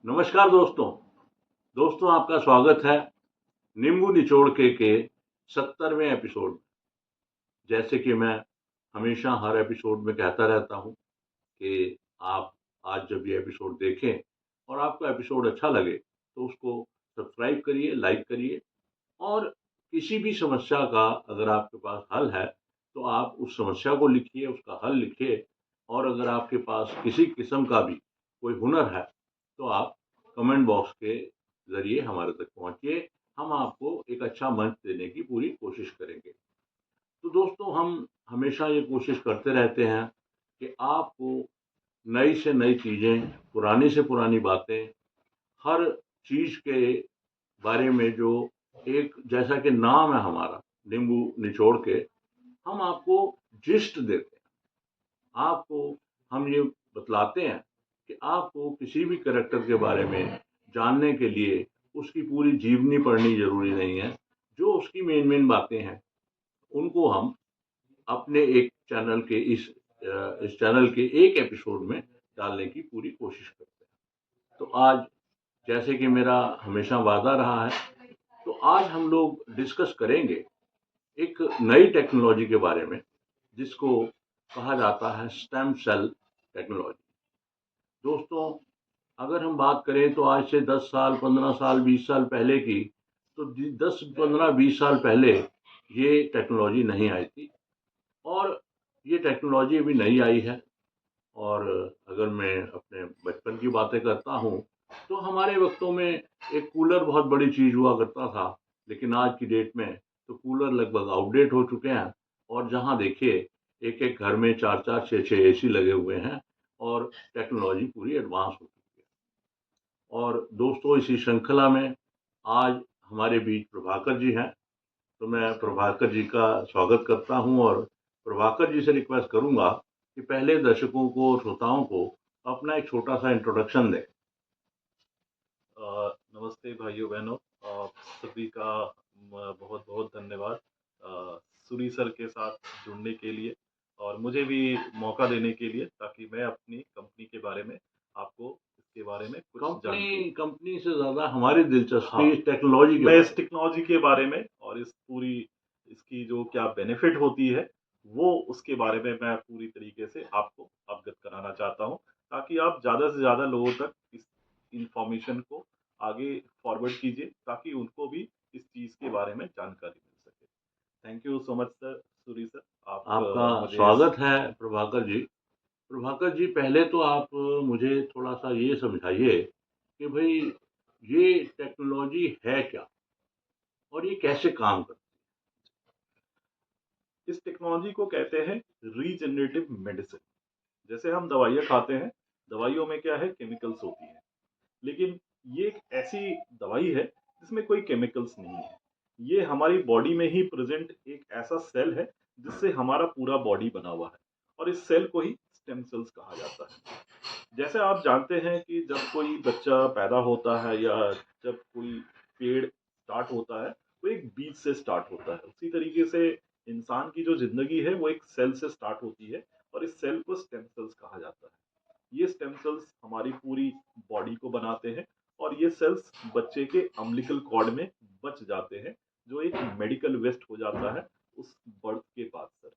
नमस्कार दोस्तों आपका स्वागत है नींबू निचोड़ के 70वें एपिसोड में। जैसे कि मैं हमेशा हर एपिसोड में कहता रहता हूं कि आप आज जब ये एपिसोड देखें और आपको एपिसोड अच्छा लगे तो उसको सब्सक्राइब करिए, लाइक करिए और किसी भी समस्या का अगर आपके पास हल है तो आप उस समस्या को लिखिए, उसका हल लिखिए। और अगर आपके पास किसी किस्म का भी कोई हुनर है तो आप कमेंट बॉक्स के ज़रिए हमारे तक पहुँचिए। हम आपको एक अच्छा मंच देने की पूरी कोशिश करेंगे। तो दोस्तों, हम हमेशा ये कोशिश करते रहते हैं कि आपको नई से नई चीज़ें, पुरानी से पुरानी बातें, हर चीज़ के बारे में जो एक जैसा कि नाम है हमारा नींबू निचोड़ के, हम आपको जिस्ट देते हैं। आपको हम ये बतलाते हैं कि आपको किसी भी कैरेक्टर के बारे में जानने के लिए उसकी पूरी जीवनी पढ़नी ज़रूरी नहीं है। जो उसकी मेन बातें हैं, उनको हम अपने एक चैनल के इस चैनल के एक एपिसोड में डालने की पूरी कोशिश करते हैं। तो आज, जैसे कि मेरा हमेशा वादा रहा है, तो आज हम लोग डिस्कस करेंगे एक नई टेक्नोलॉजी के बारे में जिसको कहा जाता है स्टेम सेल टेक्नोलॉजी। दोस्तों, अगर हम बात करें तो आज से 10 साल, 15 साल, 20 साल पहले की, तो 10, 15, 20 साल पहले ये टेक्नोलॉजी नहीं आई थी और ये टेक्नोलॉजी अभी नई आई है। और अगर मैं अपने बचपन की बातें करता हूँ तो हमारे वक्तों में एक कूलर बहुत बड़ी चीज़ हुआ करता था, लेकिन आज की डेट में तो कूलर लगभग आउटडेट हो चुके हैं। और जहाँ देखिए, एक एक घर में 4-4, 6-6 एसी लगे हुए हैं और टेक्नोलॉजी पूरी एडवांस हो चुकी है। और दोस्तों, इसी श्रृंखला में आज हमारे बीच प्रभाकर जी हैं। तो मैं प्रभाकर जी का स्वागत करता हूं और प्रभाकर जी से रिक्वेस्ट करूंगा कि पहले दर्शकों को, श्रोताओं को अपना एक छोटा सा इंट्रोडक्शन दें। नमस्ते भाइयों बहनों, आप सभी का बहुत बहुत धन्यवाद सूरी सर के साथ जुड़ने के लिए और मुझे भी मौका देने के लिए, ताकि मैं अपनी कंपनी के बारे में आपको इसके बारे में कुछ जानकारी। कंपनी से ज्यादा हमारी दिलचस्पी हाँ, इस टेक्नोलॉजी के मैं बारे इस टेक्नोलॉजी के बारे में और इस पूरी इसकी जो क्या बेनिफिट होती है वो उसके बारे में मैं पूरी तरीके से आपको अवगत कराना चाहता हूँ, ताकि आप ज़्यादा से ज़्यादा लोगों तक इस इंफॉर्मेशन को आगे फॉरवर्ड कीजिए, ताकि उनको भी इस चीज़ के बारे में जानकारी मिल सके। Thank you so much sir, Suri sir, आप में आपका मुझे स्वागत है। प्रभाकर जी, प्रभाकर जी, पहले तो आप मुझे थोड़ा सा ये समझाइए कि भाई ये टेक्नोलॉजी है क्या और ये कैसे काम करती इस टेक्नोलॉजी को कहते हैं रीजनरेटिव मेडिसिन। जैसे हम दवाइयाँ खाते हैं, दवाइयों में क्या है, केमिकल्स होती हैं, लेकिन ये एक ऐसी दवाई है जिसमें कोई केमिकल्स नहीं है। ये हमारी बॉडी में ही प्रेजेंट एक ऐसा सेल है जिससे हमारा पूरा बॉडी बना हुआ है, और इस सेल को ही स्टेम सेल्स कहा जाता है। जैसे आप जानते हैं कि जब कोई बच्चा पैदा होता है या जब कोई पेड़ स्टार्ट होता है, वो एक बीज से स्टार्ट होता है। उसी तरीके से इंसान की जो जिंदगी है वो एक सेल से स्टार्ट होती है, और इस सेल को स्टेम सेल्स कहा जाता है। ये स्टेम सेल्स हमारी पूरी बॉडी को बनाते हैं, और ये सेल्स बच्चे के अम्बिलिकल कॉर्ड में बच जाते हैं, जो एक मेडिकल वेस्ट हो जाता है उस बर्थ के बाद सर।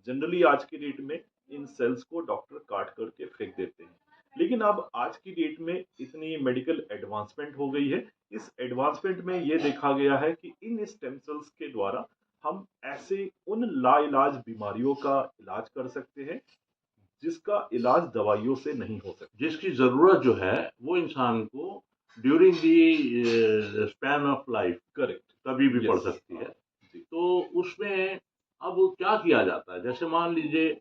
जनरली आज की डेट में इन सेल्स को डॉक्टर काट करके फेंक देते हैं, लेकिन अब आज की डेट में इतनी मेडिकल एडवांसमेंट हो गई है, इस एडवांसमेंट में ये देखा गया है कि इन स्टेम सेल्स के द्वारा हम ऐसे उन लाइलाज बीमारियों का इलाज कर सकते हैं जिसका इलाज दवाइयों से नहीं हो सकता। जिसकी ज़रूरत जो है वो इंसान को during the span of life correct, कभी भी पड़ यस, सकती है। जी, तो उसमें अब क्या किया जाता है? जैसे मान लीजिए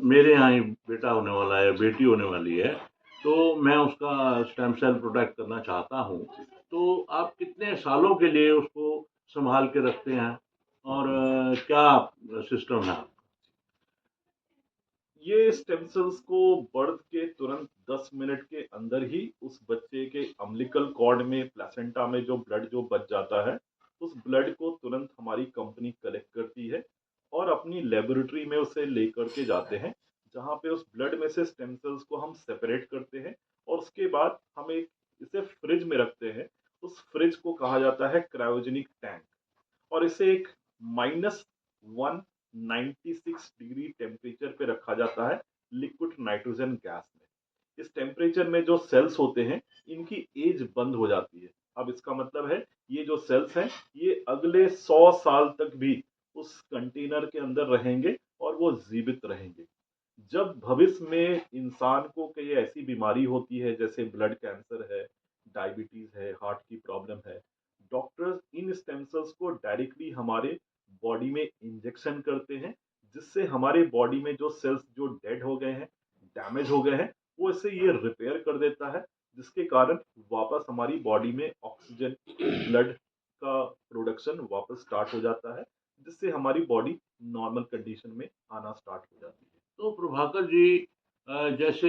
मेरे यहाँ ही बेटा होने वाला है, बेटी होने वाली है, तो मैं उसका स्टेम सेल प्रोटेक्ट करना चाहता हूँ। तो आप कितने सालों के लिए उसको संभाल के रखते हैं और क्या सिस्टम है? ये स्टेम सेल्स को बर्थ के तुरंत 10 मिनट के अंदर ही उस बच्चे के अम्बिलिकल कॉर्ड में, प्लेसेंटा में जो ब्लड जो बच जाता है, उस ब्लड को तुरंत हमारी कंपनी कलेक्ट करती है और अपनी लेबोरेटरी में उसे लेकर के जाते हैं, जहाँ पे उस ब्लड में से स्टेम सेल्स को हम सेपरेट करते हैं और उसके बाद हम एक इसे फ्रिज में रखते हैं। उस फ्रिज को कहा जाता है क्रायोजेनिक टैंक, और इसे एक -196 डिग्री टेम्परेचर पे रखा जाता है लिक्विड नाइट्रोजन गैस में। इस टेम्परेचर में जो सेल्स होते हैं, इनकी एज बंद हो जाती है। अब इसका मतलब है, ये जो सेल्स हैं, ये अगले 100 साल तक भी उस कंटेनर के अंदर रहेंगे और वो जीवित रहेंगे। जब भविष्य में इंसान को कोई ऐसी बीमारी होती है, जैसे ब्लड कैंसर है, डायबिटीज है, हार्ट की प्रॉब्लम है, डॉक्टर्स इन स्टेम सेल्स को डायरेक्टली हमारे बॉडी में इंजेक्शन करते हैं, जिससे हमारे बॉडी में जो सेल्स जो डेड हो गए हैं, डैमेज हो गए हैं, वो इसे ये रिपेयर कर देता है, जिसके कारण वापस हमारी बॉडी में ऑक्सीजन, ब्लड का प्रोडक्शन वापस स्टार्ट हो जाता है, जिससे हमारी बॉडी नॉर्मल कंडीशन में आना स्टार्ट हो जाती है। तो प्रभाकर जी, जैसे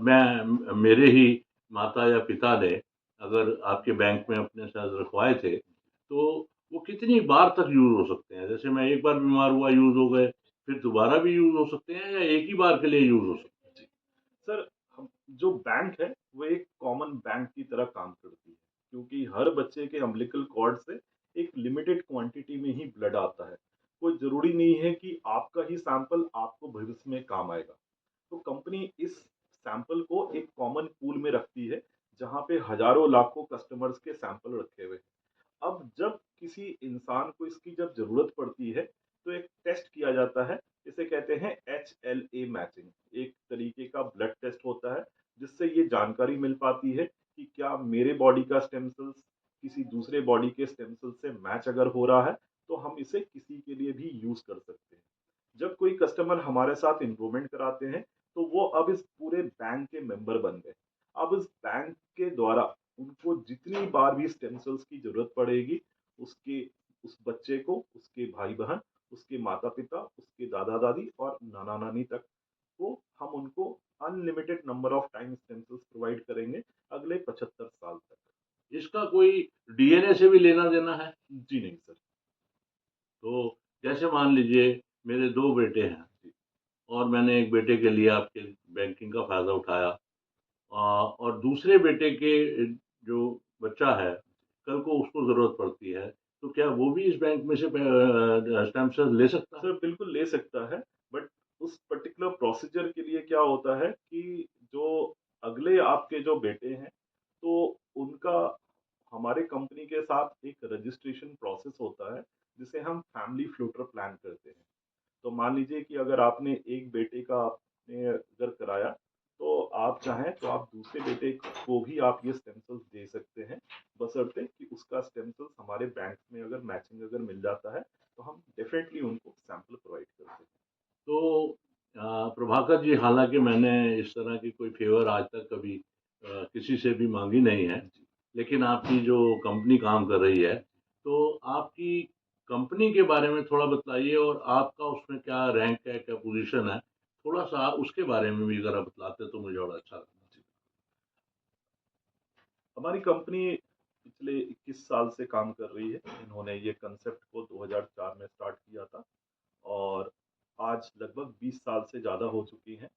मैं मेरे ही माता या पिता ने अगर आपके बैंक में अपने साथ रखवाए थे, तो वो कितनी बार तक यूज हो सकते हैं? जैसे मैं एक बार बीमार हुआ, यूज हो गए, फिर दोबारा भी यूज हो सकते हैं, या एक ही बार के लिए यूज हो सकते हैं? जी। सर, हम जो बैंक है, वो एक कॉमन बैंक की तरह काम करती है, क्योंकि हर बच्चे के अम्बिलिकल कॉर्ड से एक लिमिटेड क्वांटिटी में ही ब्लड आता है। कोई ज़रूरी नहीं है कि आपका ही सैंपल आपको भविष्य में काम आएगा। तो कंपनी इस सैंपल को एक कॉमन पूल में रखती है, जहाँ पे हज़ारों लाखों कस्टमर्स के सैंपल रखे हुए हैं। अब जब किसी इंसान को इसकी जब ज़रूरत पड़ती है, तो एक टेस्ट किया जाता है, इसे कहते हैं HLA मैचिंग। एक तरीके का ब्लड टेस्ट होता है, जिससे ये जानकारी मिल पाती है कि क्या मेरे बॉडी का स्टेम सेल्स किसी दूसरे बॉडी के स्टेम सेल से मैच अगर हो रहा है, तो हम इसे किसी के लिए भी यूज़ कर सकते हैं। जब कोई कस्टमर हमारे साथ इनरोलमेंट कराते हैं, तो वो अब इस पूरे बैंक के मेंबर बन गए। अब इस बैंक के द्वारा उनको जितनी बार भी स्टेम सेल्स की ज़रूरत पड़ेगी, उसके उस बच्चे को, उसके भाई-बहन, उसके माता-पिता, उसके दादा-दादी और नाना-नानी तक को हम उनको unlimited number of time stem cells provide करेंगे अगले 75 साल तक। इसका कोई डीएनए से भी लेना देना है? जी नहीं सर। तो जैसे मान लीजिए मेरे 2 बेटे हैं, जी, और मैंने एक बेटे के लिए आपके बैंकिंग का फ़ायदा उठाया, और दूसरे बेटे के जो बच्चा है, कल को उसको ज़रूरत पड़ती है, तो क्या वो भी इस बैंक में से स्टेम सेल ले सकता सर है? बिल्कुल ले सकता है, बट उस पर्टिकुलर प्रोसीजर के लिए क्या होता है कि जो अगले आपके जो बेटे हैं, तो उनका हमारे कंपनी के साथ एक रजिस्ट्रेशन प्रोसेस होता है, जिसे हम फैमिली फ्लूटर प्लान करते हैं। तो मान लीजिए कि अगर आपने एक बेटे का आपने अगर कराया, तो आप चाहें तो आप दूसरे बेटे को भी आप ये स्टेम सेल्स दे सकते हैं, बशर्ते कि उसका स्टेम सेल्स हमारे बैंक में अगर मैचिंग अगर मिल जाता है, तो हम डेफिनेटली उनको सैंपल प्रोवाइड करते हैं। तो प्रभाकर जी, हालाँकि मैंने इस तरह की कोई फ़ेवर आज तक कभी किसी से भी माँगी नहीं है, जी, लेकिन आपकी जो कंपनी काम कर रही है, तो आपकी कंपनी के बारे में थोड़ा बताइए, और आपका उसमें क्या रैंक है, क्या पोज़ीशन है? थोड़ा-सा उसके बारे में भी अगर आप बतलाते तो मुझे बड़ा अच्छा लगता। जी। हमारी कंपनी पिछले 21 साल से काम कर रही है। इन्होंने ये कंसेप्ट को 2004 में स्टार्ट किया था, और आज लगभग 20 साल से ज़्यादा हो चुकी हैं।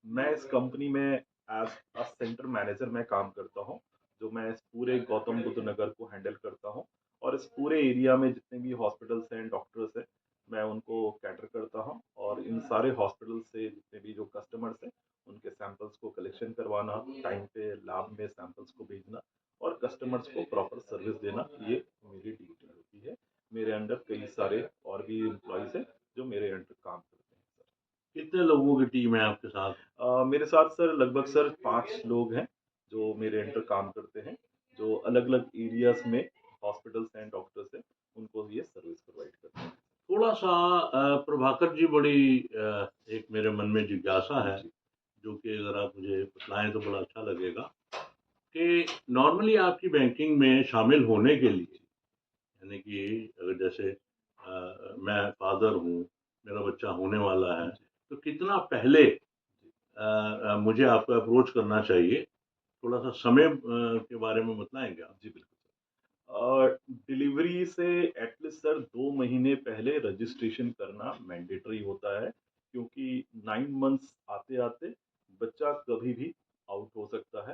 मैं इस कंपनी में एज़ अ सेंटर मैनेजर मैं काम करता हूँ, जो मैं इस पूरे गौतम बुद्ध नगर को हैंडल करता हूँ, और इस पूरे एरिया में जितने भी हॉस्पिटल्स हैं, डॉक्टर्स हैं, मैं उनको कैटर करता हूँ, और इन सारे हॉस्पिटल से जितने भी जो कस्टमर्स हैं, उनके सैंपल्स को कलेक्शन करवाना, टाइम पे लैब में सैंपल्स को भेजना, और कस्टमर्स को प्रॉपर सर्विस देना, ये मेरी ड्यूटी होती है। मेरे अंडर कई सारे और भी एम्प्लॉइज़ हैं, जो मेरे अंडर काम करते हैं सर। कितने लोगों की टीम है आपके साथ? मेरे साथ सर लगभग सर 5 लोग हैं, जो मेरे अंडर काम करते हैं, जो अलग-अलग एरियाज़ में हॉस्पिटल्स हैं, डॉक्टर्स हैं, उनको ये सर्विस प्रोवाइड करते हैं। थोड़ा-सा प्रभाकर जी, बड़ी एक मेरे मन में जिज्ञासा है, जी, जो कि अगर आप मुझे बतलाएँ तो बड़ा अच्छा लगेगा, कि नॉर्मली आपकी बैंकिंग में शामिल होने के लिए, यानी कि अगर जैसे मैं फादर हूँ, मेरा बच्चा होने वाला है, जी, तो कितना पहले जी, मुझे आपको अप्रोच करना चाहिए? थोड़ा-सा समय के बारे में बताएँगे आप? जी, बिल्कुल सर। डिलीवरी से एटलीस्ट सर 2 महीने पहले रजिस्ट्रेशन करना मैंडेटरी होता है, क्योंकि 9 मंथ्स आते-आते बच्चा कभी भी आउट हो सकता है।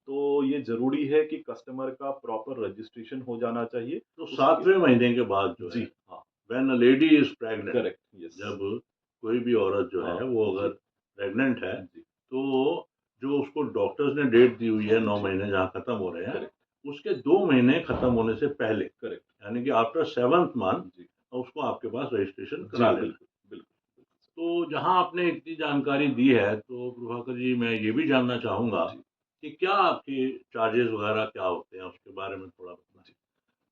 तो ये ज़रूरी है कि कस्टमर का प्रॉपर रजिस्ट्रेशन हो जाना चाहिए। तो उसके 7वें महीने के बाद जो है, जी, हाँ, when a lady is pregnant, correct, yes. जब कोई भी औरत जो हाँ, है वो अगर जी, प्रेग्नेंट है, जी, तो जो उसको डॉक्टर्स ने डेट दी हुई है 9 जी, महीने जहाँ खत्म हो रहे हैं, करेक्ट, उसके 2 महीने खत्म होने से पहले, करेक्ट, यानी कि आफ्टर 7th मंथ जी, उसको आपके पास रजिस्ट्रेशन जी, करा लेना है। बिल्कुल, बिल्कुल, बिल्कुल तो जहाँ आपने इतनी जानकारी दी है, तो प्रभाकर जी मैं ये भी जानना चाहूँगा जी, कि क्या आपके चार्जेज़ वगैरह क्या होते हैं? उसके बारे में थोड़ा बताएँ। जी।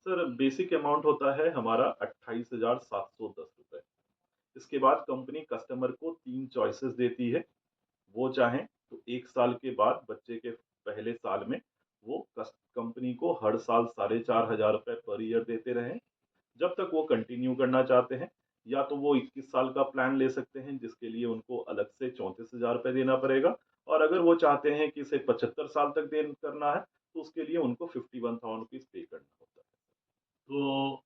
सर बेसिक अमाउंट होता है हमारा 28,710 रुपए। इसके बाद कंपनी कस्टमर को 3 चॉइसेस देती है। वो चाहें तो 1 साल के बाद बच्चे के पहले साल में वो कंपनी को हर साल 4,500 रुपए पर ईयर देते रहें, जब तक वो कंटिन्यू करना चाहते हैं। या तो वो 21 साल का प्लान ले सकते हैं जिसके लिए उनको अलग से 34,000 रुपए देना पड़ेगा, और अगर वो चाहते हैं कि इसे 75 साल तक देन करना है तो उसके लिए उनको 51,000 रुपीज़ पे करना होता है। तो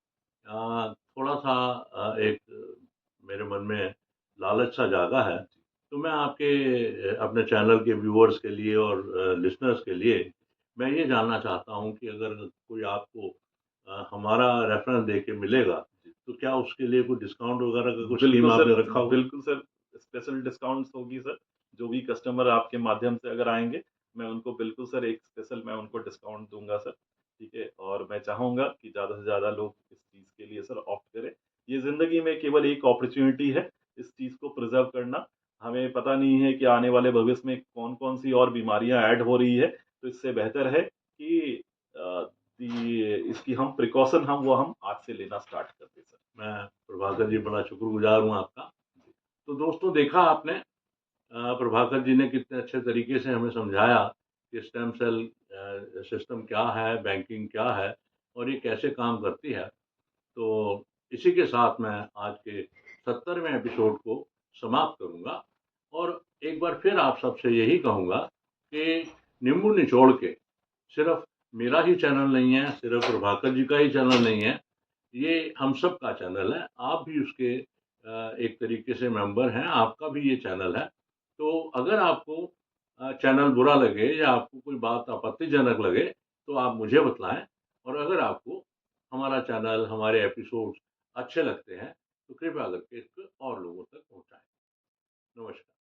थोड़ा-सा एक मेरे मन में लालच सा जागा है, जी, तो मैं आपके अपने चैनल के व्यूअर्स के लिए और लिसनर्स के लिए मैं ये जानना चाहता हूँ कि अगर कोई आपको हमारा रेफ़रेंस देके मिलेगा, जी। तो क्या उसके लिए कोई डिस्काउंट वगैरह का कुछ स्कीम बिल्कुल सर, आपने रखा हुआ? बिल्कुल सर, स्पेशल डिस्काउंट्स होगी सर। जो भी कस्टमर आपके माध्यम से अगर आएँगे, मैं उनको बिल्कुल सर एक स्पेशल मैं उनको डिस्काउंट दूँगा सर, ठीक है? और मैं चाहूँगा कि ज़्यादा से ज़्यादा लोग इस चीज़ के लिए सर ऑप्ट करें। ये ज़िंदगी में केवल एक अपॉर्च्युनिटी है, इस चीज़ को प्रिज़र्व करना। हमें पता नहीं है कि आने वाले भविष्य में कौन-कौन सी और बीमारियाँ ऐड हो रही है, तो इससे बेहतर है कि अ, इसकी हम प्रिकॉशन हम आज से लेना स्टार्ट कर दें सर। मैं प्रभाकर जी बड़ा शुक्रगुज़ार हूँ आपका। जी, तो दोस्तों देखा आपने प्रभाकर जी ने कितने अच्छे तरीके से हमें समझाया कि स्टेम सेल सिस्टम क्या है, बैंकिंग क्या है और ये कैसे काम करती है। तो इसी के साथ मैं आज के 70वें एपिसोड को समाप्त करूँगा और एक बार फिर आप सबसे यही कहूँगा कि नींबू निचोड़ के सिर्फ़ मेरा ही चैनल नहीं है, सिर्फ़ प्रभाकर जी का ही चैनल नहीं है, ये हम सब का चैनल है। आप भी उसके एक तरीके से मेंबर हैं, आपका भी ये चैनल है। तो अगर आपको चैनल बुरा लगे या आपको कोई बात आपत्तिजनक लगे, तो आप मुझे बतलाएँ और अगर आपको हमारा चैनल, हमारे एपिसोड्स अच्छे लगते हैं, तो कृपया करके इसको और लोगों तक पहुँचाएँ। नमस्कार।